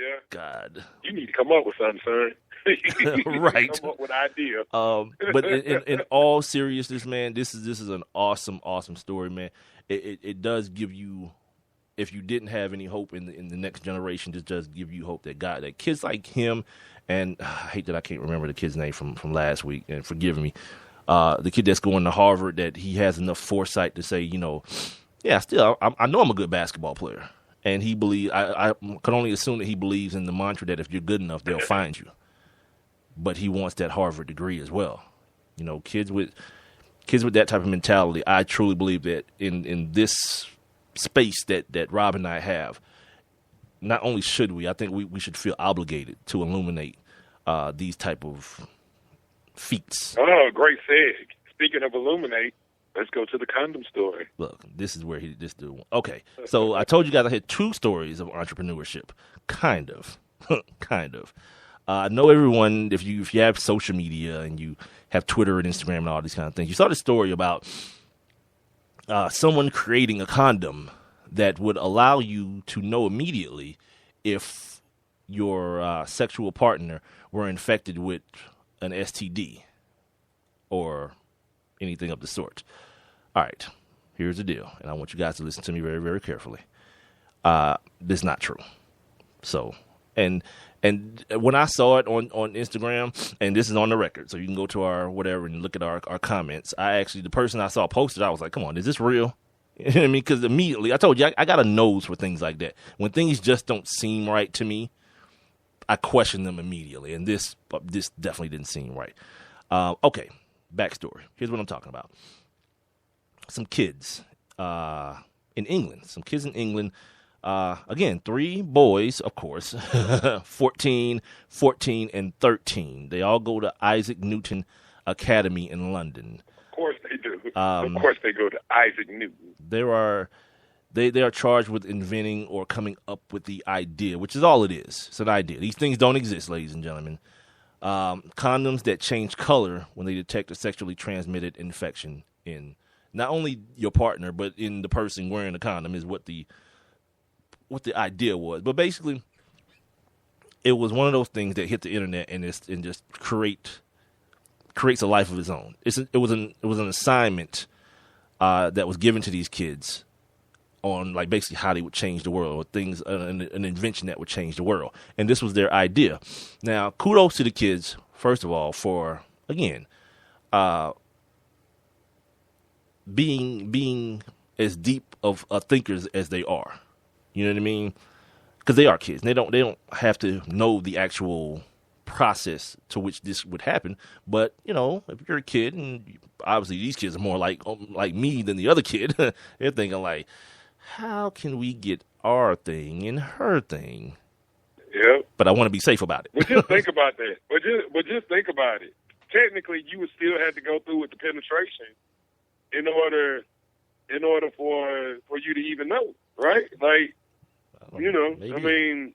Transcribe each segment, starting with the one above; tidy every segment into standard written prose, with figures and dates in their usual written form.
Yeah. God. You need to come up with something, son. Right. Come up with an idea. But in all seriousness, man, this is an awesome story, man. It does give you, if you didn't have any hope in the next generation, this does give you hope that kids like him, and I hate that I can't remember the kid's name from last week, and forgive me, the kid that's going to Harvard, that he has enough foresight to say, yeah, still, I know I'm a good basketball player. And he believes, I can only assume that he believes in the mantra that if you're good enough, they'll find you. But he wants that Harvard degree as well. Kids with that type of mentality, I truly believe that in this space that Rob and I have, not only should we, I think we should feel obligated to illuminate these type of feats. Oh, great seg. Speaking of illuminate, let's go to the condom story. Look, this is where this dude. Okay, so I told you guys I had 2 stories of entrepreneurship. Kind of. I know everyone, if you have social media and you have Twitter and Instagram and all these kind of things, you saw the story about someone creating a condom that would allow you to know immediately if your sexual partner were infected with an STD or anything of the sort. All right, here's the deal, and I want you guys to listen to me very, very carefully. This is not true. So, and when I saw it on Instagram, and this is on the record, so you can go to our whatever and look at our comments. The person I saw posted, I was like, come on, is this real? You know what I mean? Because immediately, I told you, I got a nose for things like that. When things just don't seem right to me, I question them immediately, and this definitely didn't seem right. Okay, backstory. Here's what I'm talking about. Some kids in England. Again, 3 boys, of course, 14, and 13. They all go to Isaac Newton Academy in London. Of course they do. Of course they go to Isaac Newton. They are charged with inventing or coming up with the idea, which is all it is. It's an idea. These things don't exist, ladies and gentlemen. Condoms that change color when they detect a sexually transmitted infection in not only your partner, but in the person wearing the condom is what the idea was. But basically, it was one of those things that hit the internet and just creates a life of its own. It was an assignment that was given to these kids on like basically how they would change the world, or things, an invention that would change the world. And this was their idea. Now, kudos to the kids, first of all, for again being as deep of thinkers as they are. You know what I mean? Because they are kids. They don't have to know the actual process to which this would happen. But if you're a kid, and obviously these kids are more like me than the other kid, they're thinking like, how can we get our thing in her thing? Yep. But I want to be safe about it. But just think about that. But just think about it. Technically, you would still have to go through with the penetration in order for you to even know, right? Like, maybe. I mean,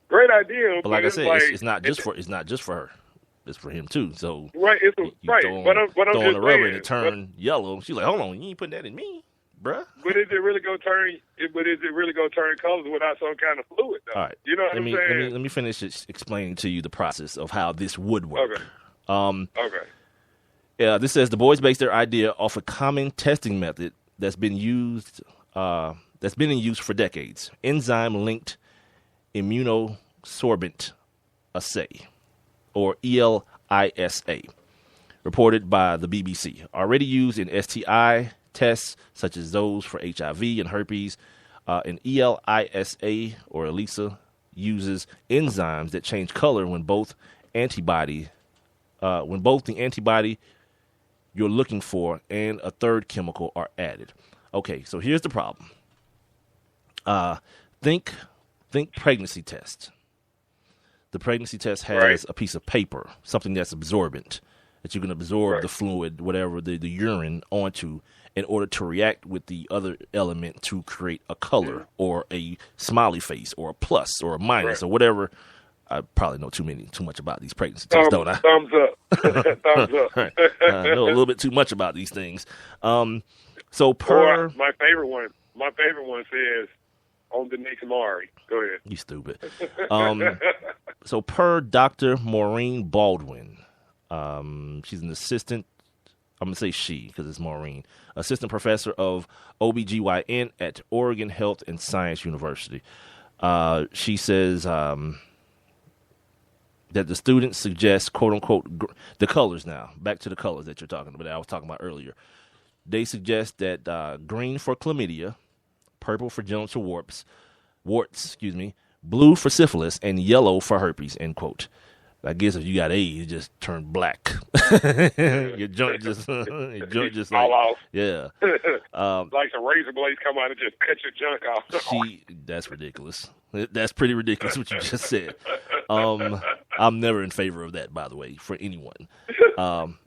great idea. But like I said, it's not just for her. It's for him too. So right, right. But I'm throwing just the rubber saying, and it turned yellow. She's like, hold on, you ain't putting that in me, bruh. But is it really gonna turn? Colors without some kind of fluid? Though? All right. You know what I'm saying? Let me finish explaining to you the process of how this would work. Okay. Okay. Yeah, this says the boys based their idea off a common testing method that's been in use for decades: enzyme-linked immunosorbent assay, or ELISA, reported by the BBC. Already used in STI tests such as those for HIV and herpes. An ELISA, or ELISA, uses enzymes that change color when both the antibody you're looking for and a third chemical are added. Okay, so here's the problem. Think pregnancy test. The pregnancy test has a piece of paper, something that's absorbent, that you can absorb the fluid, whatever, the urine onto, in order to react with the other element to create a color or a smiley face or a plus or a minus or whatever. I probably know too much about these pregnancy tests, don't I? Thumbs up. Thumbs up. Right. I know a little bit too much about these things. My favorite one says on the next Mari. Go ahead. You stupid. So per Dr. Maureen Baldwin, she's an assistant, I'm going to say she because it's Maureen, assistant professor of OBGYN at Oregon Health and Science University. She says that the students suggest, quote unquote, the colors now. Back to the colors that you're talking about, that I was talking about earlier. They suggest that green for chlamydia, purple for genital warts, blue for syphilis, and yellow for herpes, end quote. I guess if you got AIDS, you just turn black. your joint just fall like, off. Yeah. Like some razor blades come out and just cut your junk off. That's ridiculous. That's pretty ridiculous what you just said. I'm never in favor of that, by the way, for anyone.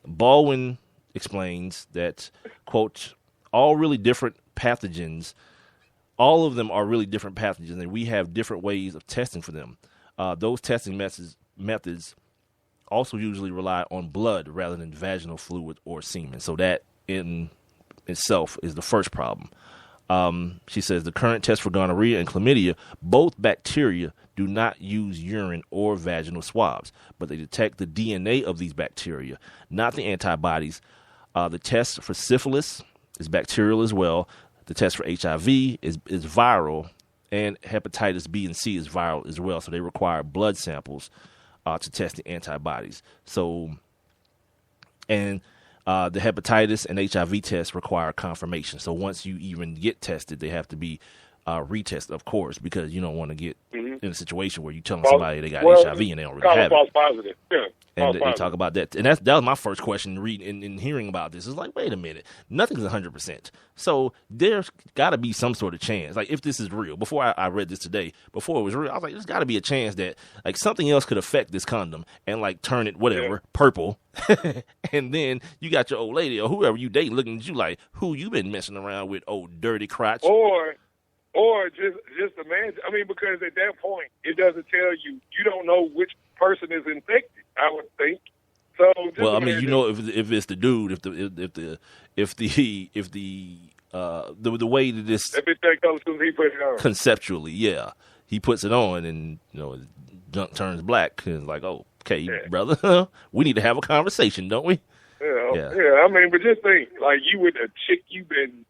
Baldwin explains that, quote, all of them are really different pathogens, and we have different ways of testing for them. Those testing methods also usually rely on blood rather than vaginal fluid or semen. So that in itself is the first problem. She says the current test for gonorrhea and chlamydia, both bacteria, do not use urine or vaginal swabs, but they detect the DNA of these bacteria, not the antibodies. The test for syphilis is bacterial as well. The test for HIV is viral, and hepatitis B and C is viral as well. So they require blood samples to test the antibodies. So, and the hepatitis and HIV tests require confirmation. So once you even get tested, they have to be retested, of course, because you don't want to get in a situation where you're telling somebody they got HIV and they don't really have it. Positive. Yeah. And they talk about that. And that was my first question reading and hearing about this. It's like, wait a minute. Nothing's 100%. So there's got to be some sort of chance. Like, if this is real, before I read this today, before it was real, I was like, there's got to be a chance that, like, something else could affect this condom and, like, turn it, whatever, purple. And then you got your old lady or whoever you date looking at you like, who you been messing around with, old dirty crotch? Or just imagine. I mean, because at that point, it doesn't tell you. You don't know which person is infected, I would think. So, well, I mean, you know, if it's the dude, if the way that this he put it on. Conceptually, yeah, he puts it on, and you know, his junk turns black, and it's like, oh, okay, brother, we need to have a conversation, don't we? Yeah. I mean, but just think, like, you with a chick you've been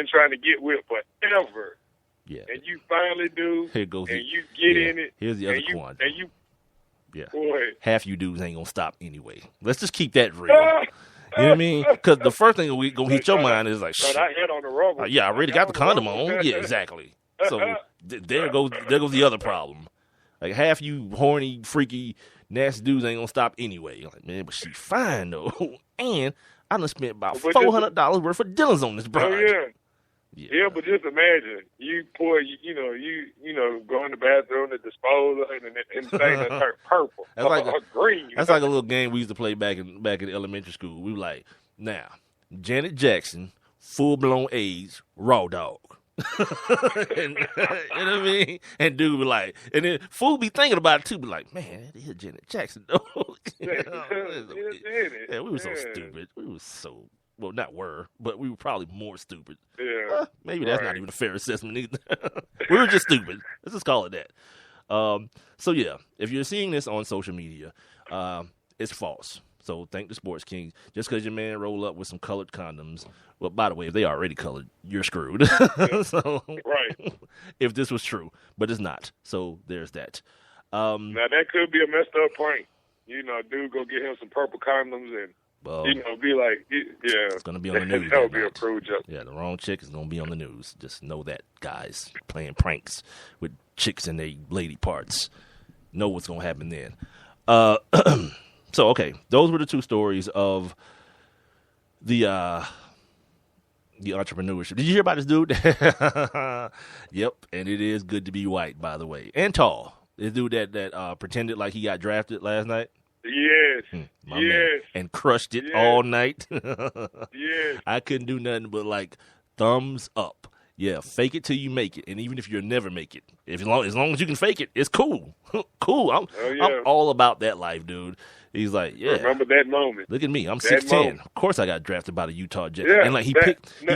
trying to get with forever. Yeah. And you finally do. Here goes and you get in it. Here's the other quandary. And you. Yeah. Boy. Half you dudes ain't gonna stop anyway. Let's just keep that real. You know what I mean? Because the first thing we gonna hit your mind is like, but I had on the rubber. Yeah, I already got the condom on. Yeah, exactly. So there goes the other problem. Like, half you horny, freaky, nasty dudes ain't gonna stop anyway. You're like, man, but she fine though, and I done spent about $400 worth of dinners on this broad. Oh yeah, but just imagine you pour, you know, go in the bathroom to dispose of it, and things that turn purple or green. That's like a little game we used to play back in elementary school. We were like, now, Janet Jackson, full blown AIDS, raw dog. And, you know what I mean? And dude be like, and then fool be thinking about it too, be like, man, that is Janet Jackson though. Yeah, we were so stupid. We were so, well, not were, but we were probably more stupid. Yeah, maybe that's not even a fair assessment either. We were just stupid. Let's just call it that. So yeah, if you're seeing this on social media, it's false. So thank the Sports Kings. Just because your man roll up with some colored condoms, well, by the way, if they already colored, you're screwed. So, right. If this was true, but it's not. So there's that. Now that could be a messed up prank. You know, dude, go get him some purple condoms and be like, it's gonna be on the news. That would be a cruel joke. Yeah, the wrong chick is gonna be on the news. Just know that, guys. Playing pranks with chicks in their lady parts. Know what's gonna happen then. So, okay, those were the two stories of the entrepreneurship. Did you hear about this dude? Yep, and it is good to be white, by the way, and tall. This dude that pretended like he got drafted last night. Yes, man, and crushed it all night. Yes, I couldn't do nothing but like thumbs up. Yeah, fake it till you make it, and even if you'll never make it, as long as you can fake it, it's cool. Cool. I'm all about that life, dude. He's like, yeah. Remember that moment. Look at me. I'm 6'10". Of course I got drafted by the Utah Jazz. Yeah, and like he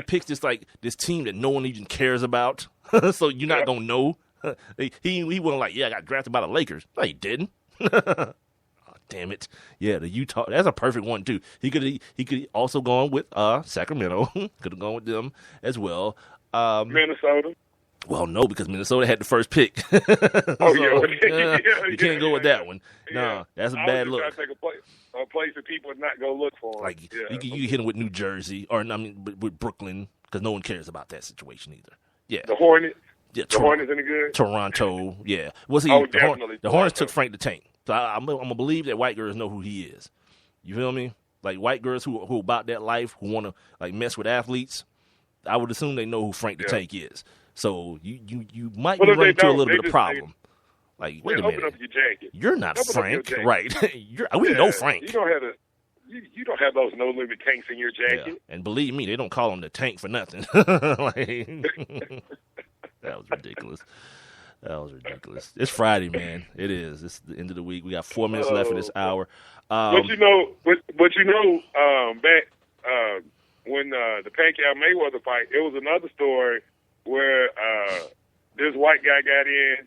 picks this team that no one even cares about. So you're not gonna know he wasn't like, yeah, I got drafted by the Lakers. No, he didn't. Damn it. Yeah, the Utah. That's a perfect one too. He could also gone with Sacramento. Could have gone with them as well. Minnesota. Well, no, because Minnesota had the first pick. Oh, You can't go with that one. No, that's a bad look. Trying to take a place that people would not go look for. Like you hit him with New Jersey, or I mean, with Brooklyn, because no one cares about that situation either. Yeah, the Hornets. Yeah, the Hornets any good? Toronto. Yeah, was he? Definitely. The Hornets took Frank the Tank. So I'm gonna believe that white girls know who he is. You feel me? Like white girls who about that life, who want to like mess with athletes. I would assume they know who Frank the Tank is. So you might be running into a little bit of problem. Like, wait a minute. Open up your jacket. You're not Frank, right? We know Frank. You don't have you don't have those no limit tanks in your jacket. Yeah. And believe me, they don't call him the tank for nothing. Like, that was ridiculous. It's Friday, man. It is. It's the end of the week. We got 4 minutes left in this hour. But you know, back when the Pacquiao Mayweather fight, it was another story where this white guy got in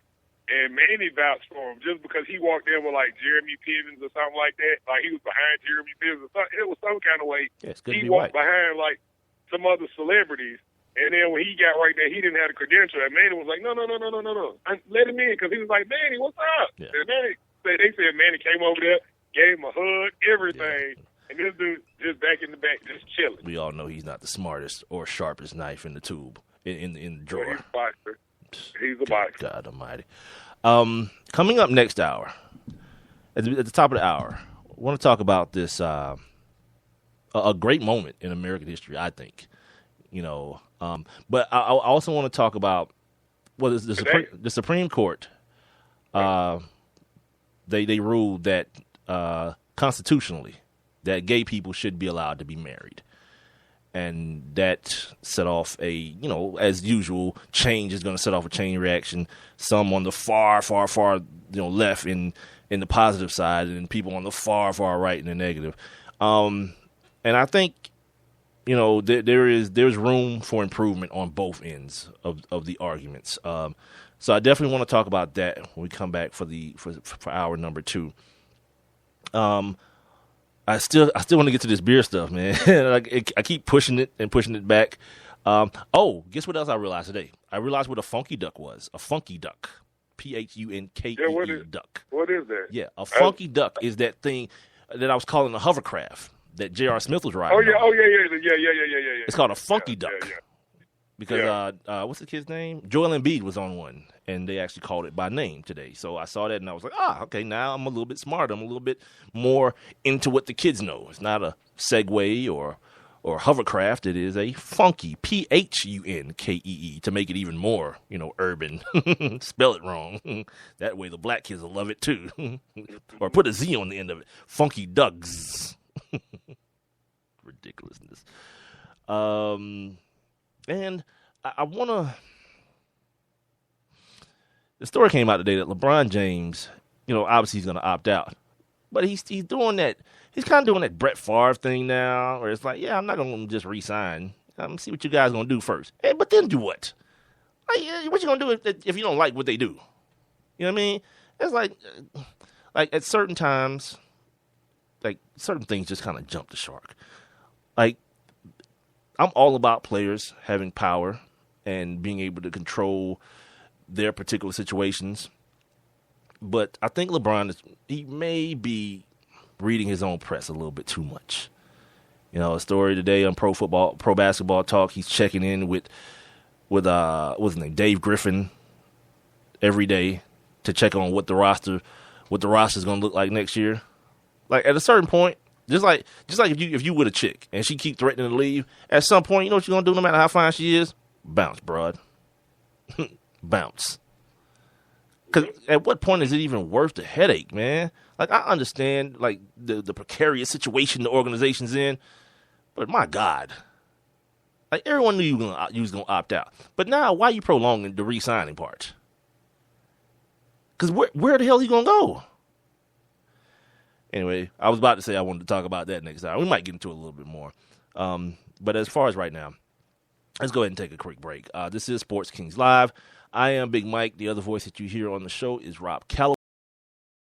and Manny vouched for him just because he walked in with like Jeremy Piven or something like that. Like he was behind Jeremy Piven or something. It was some kind of way. Yeah, it's good he to be walked behind like some other celebrities. And then when he got right there, he didn't have the credential. And Manny was like, no. Let him in because he was like, Manny, what's up? Yeah. And they said Manny came over there, gave him a hug, everything. Yeah. And this dude just back in the back, just chilling. We all know he's not the smartest or sharpest knife in the tube, in the drawer. Well, he's a boxer. He's a boxer. God almighty. Coming up next hour, at the top of the hour, I want to talk about this, a great moment in American history, I think. You know, but I also want to talk about the Supreme Court. They ruled that constitutionally that gay people should be allowed to be married, and that set off as usual, change is going to set off a chain reaction. Some on the far left in the positive side, and people on the far right in the negative. And I think, there's room for improvement on both ends of the arguments. So I definitely want to talk about that when we come back for hour number 2. I still want to get to this beer stuff, man. I keep pushing it back. Guess what else I realized today? I realized what a funky duck was. A funky duck. P-H-U-N-K-E-E duck. What is that? Yeah, a funky duck is that thing that I was calling a hovercraft that J.R. Smith was riding. Yeah. It's called a funky duck. Yeah. Because what's the kid's name? Joel Embiid was on one, and they actually called it by name today. So I saw that, and I was like, okay, now I'm a little bit smarter. I'm a little bit more into what the kids know. It's not a Segway or hovercraft. It is a funky, P-H-U-N-K-E-E, to make it even more, urban. Spell it wrong. That way the black kids will love it, too. Or put a Z on the end of it. Funky Ducks. Ridiculousness. And I want to. The story came out today that LeBron James, obviously he's going to opt out, but he's doing that. He's kind of doing that Brett Favre thing now, where it's like, yeah, I'm not going to just resign. I'm going to see what you guys are going to do first. Hey, but then do what? Like, what you going to do if you don't like what they do? You know what I mean? It's like at certain times, like certain things just kind of jump the shark. Like, I'm all about players having power and being able to control their particular situations. But I think LeBron, he may be reading his own press a little bit too much. A story today on Pro Basketball Talk, he's checking in with what's his name, Dave Griffin, every day to check on what the roster's going to look like next year. Like, at a certain point, Just like if you with a chick and she keep threatening to leave, at some point, you know what you're gonna do no matter how fine she is? Bounce, broad. Bounce. Because at what point is it even worth the headache, man? Like, I understand like the precarious situation the organization's in, but my God, like everyone knew you was gonna opt out, but now why are you prolonging the re-signing part? Because where the hell are you gonna go? Anyway, I was about to say I wanted to talk about that next time. We might get into it a little bit more. But as far as right now, let's go ahead and take a quick break. This is Sports Kings Live. I am Big Mike. The other voice that you hear on the show is Rob Calloway.